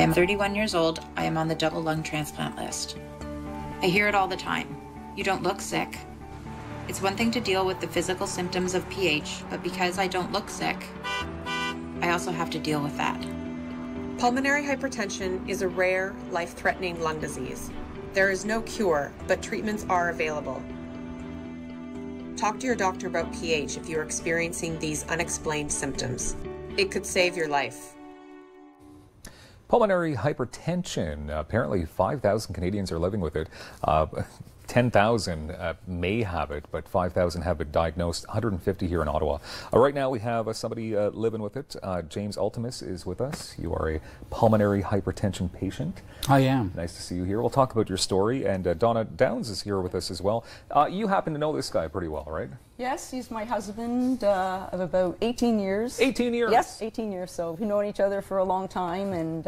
am 31 years old. I am on the double lung transplant list. I hear it all the time. You don't look sick. It's one thing to deal with the physical symptoms of PH, but because I don't look sick, I also have to deal with that. Pulmonary hypertension is a rare, life-threatening lung disease. There is no cure, but treatments are available. Talk to your doctor about PH if you're experiencing these unexplained symptoms. It could save your life. Pulmonary hypertension, apparently 5,000 Canadians are living with it. 10,000 may have it, but 5,000 have been diagnosed, 150 here in Ottawa. Right now we have somebody living with it. James Altimas is with us. You are a pulmonary hypertension patient. I am. Nice to see you here. We'll talk about your story, and Donna Downes is here with us as well. You happen to know this guy pretty well, right? Yes, he's my husband of about 18 years. 18 years? Yes, 18 years. So we've known each other for a long time, and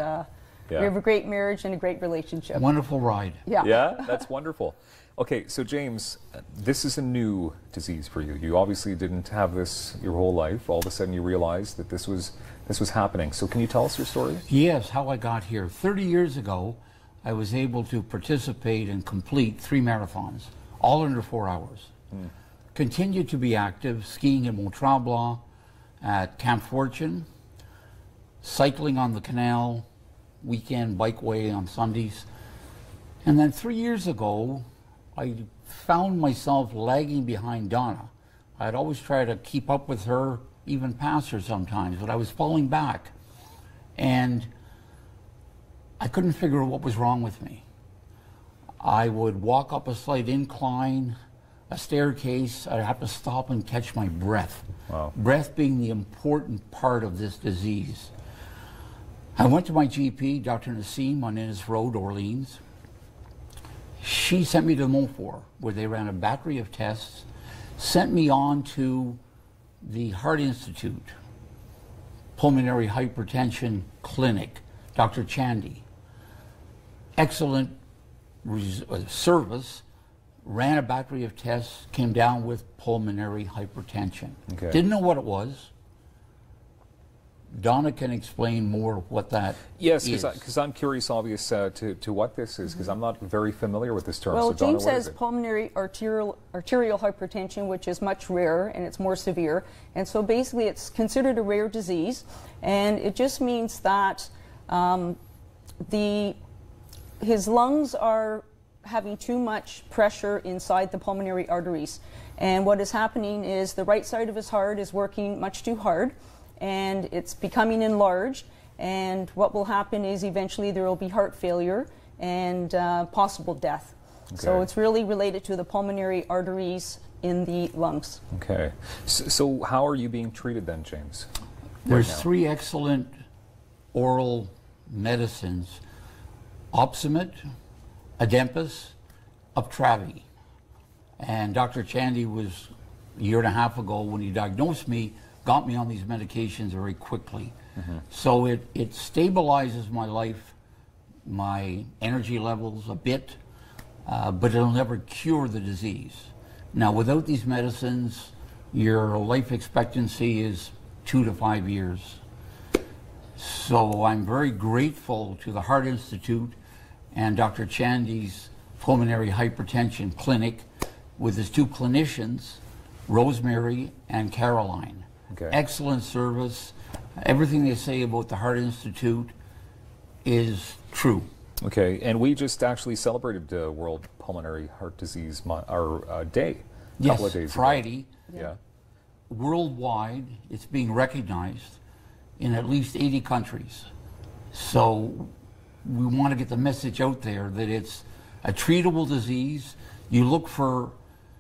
we have a great marriage and a great relationship. Wonderful ride. Yeah. Yeah, that's wonderful. Okay, so James, this is a new disease for you. You obviously didn't have this your whole life. All of a sudden you realized that this was happening. So can you tell us your story? Yes, how I got here. 30 years ago, I was able to participate and complete 3 marathons, all under 4 hours. Continued to be active, skiing in Mont Tremblant, at Camp Fortune, cycling on the canal, weekend bikeway on Sundays. And then 3 years ago, I found myself lagging behind Donna. I'd always try to keep up with her, even pass her sometimes, but I was falling back. And I couldn't figure out what was wrong with me. I would walk up a slight incline, a staircase, I'd have to stop and catch my breath. Wow. Breath being the important part of this disease. I went to my GP, Dr. Nassim, on Innes Road, Orleans. She sent me to Montfort, where they ran a battery of tests, sent me on to the Heart Institute, Pulmonary Hypertension Clinic, Dr. Chandy. Excellent service, ran a battery of tests, came down with pulmonary hypertension. Okay. Didn't know what it was. Donna can explain more what that is. Yes, because I'm curious, obvious, to what this is, because I'm not very familiar with this term. Well, so Donna, James what has is it? pulmonary arterial hypertension, which is much rarer and it's more severe. And so basically it's considered a rare disease, and it just means that his lungs are having too much pressure inside the pulmonary arteries. And what is happening is the right side of his heart is working much too hard, and it's becoming enlarged, and what will happen is eventually there will be heart failure and possible death. Okay. So it's really related to the pulmonary arteries in the lungs. Okay. So how are you being treated then, James? There's 3 excellent oral medicines: Opsumit, Adempas, Uptravi. And Dr. Chandy was a year and a half ago, when he diagnosed me, got me on these medications very quickly. So it stabilizes my life, my energy levels a bit, but it'll never cure the disease. Now, without these medicines, your life expectancy is 2 to 5 years. So I'm very grateful to the Heart Institute and Dr. Chandy's Pulmonary Hypertension Clinic with his 2 clinicians, Rosemary and Caroline. Okay. Excellent service. Everything they say about the Heart Institute is true. Okay, and we just actually celebrated World Pulmonary Heart Disease Day a couple of days Friday. ago. Yeah. Worldwide, it's being recognized in at least 80 countries. So we want to get the message out there that it's a treatable disease. You look for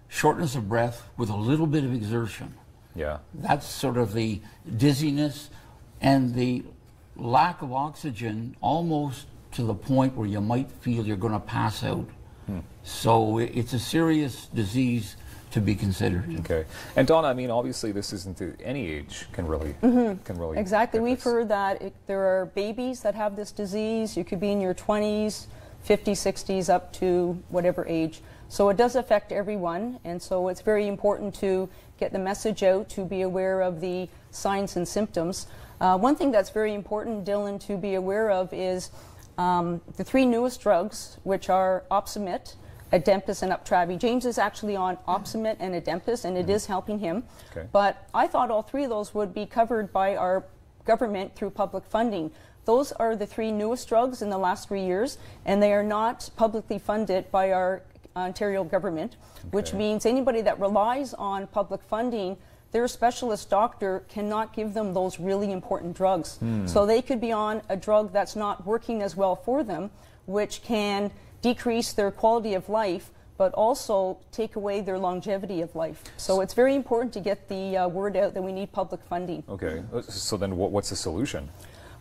shortness of breath with a little bit of exertion. Yeah. That's sort of the dizziness and the lack of oxygen, almost to the point where you might feel you're going to pass out. So it's a serious disease to be considered. Okay. And Donna, I mean, obviously this isn't any age can really Exactly. We've this. heard that there are babies that have this disease. You could be in your 20s, 50s, 60s, up to whatever age. So it does affect everyone, and so it's very important to get the message out, to be aware of the signs and symptoms. One thing that's very important, Dylan, to be aware of is the 3 newest drugs, which are Opsumit, Adempus, and Uptravi. James is actually on Opsumit and Adempus, and it is helping him. Okay. But I thought all 3 of those would be covered by our government through public funding. Those are the 3 newest drugs in the last 3 years, and they are not publicly funded by our Ontario government, which means anybody that relies on public funding, their specialist doctor cannot give them those really important drugs. So they could be on a drug that's not working as well for them, which can decrease their quality of life, but also take away their longevity of life. So it's very important to get the word out that we need public funding. Okay, so then what's the solution?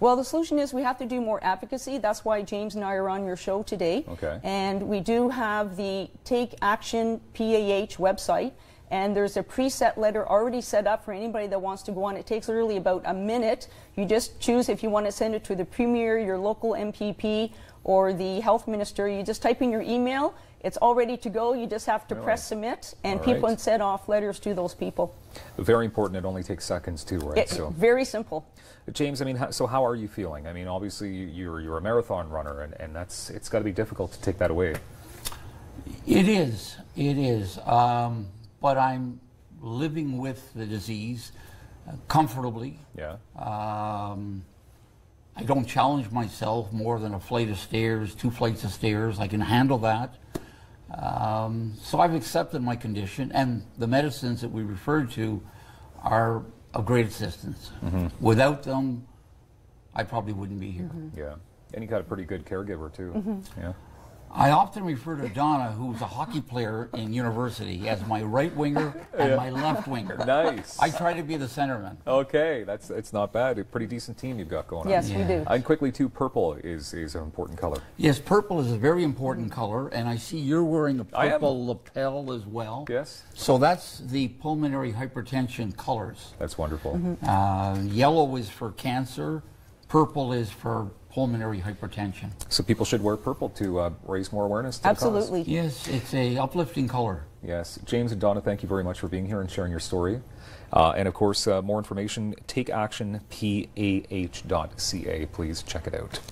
Well, the solution is we have to do more advocacy. That's why James and I are on your show today. Okay. And we do have the Take Action PAH website, and there's a preset letter already set up for anybody that wants to go on. It takes literally about a minute. You just choose if you want to send it to the Premier, your local MPP, or the Health Minister. You just type in your email. It's all ready to go. You just have to press submit, and people can send off letters to those people. Very important. It only takes seconds too, right? So very simple. James, I mean, so how are you feeling? I mean, obviously you're a marathon runner, and it's got to be difficult to take that away. It is. It is. But I'm living with the disease comfortably. Yeah. I don't challenge myself more than a flight of stairs, 2 flights of stairs. I can handle that. So I've accepted my condition, and the medicines that we referred to are of great assistance. Without them, I probably wouldn't be here. Yeah, and you got a pretty good caregiver too. Yeah. I often refer to Donna, who's a hockey player in university, as my right winger and my left winger. Nice. I try to be the centerman. Okay, it's not bad. A pretty decent team you've got going on. Yes, we do. And quickly too, purple is an important color. Yes, purple is a very important color, and I see you're wearing a purple lapel as well. Yes. So that's the pulmonary hypertension colors. That's wonderful. Yellow is for cancer, purple is for pulmonary hypertension. So people should wear purple to raise more awareness to the Absolutely. cause. Yes, it's a uplifting color. Yes. James and Donna, thank you very much for being here and sharing your story. And of course, more information, takeactionpah.ca. Please check it out.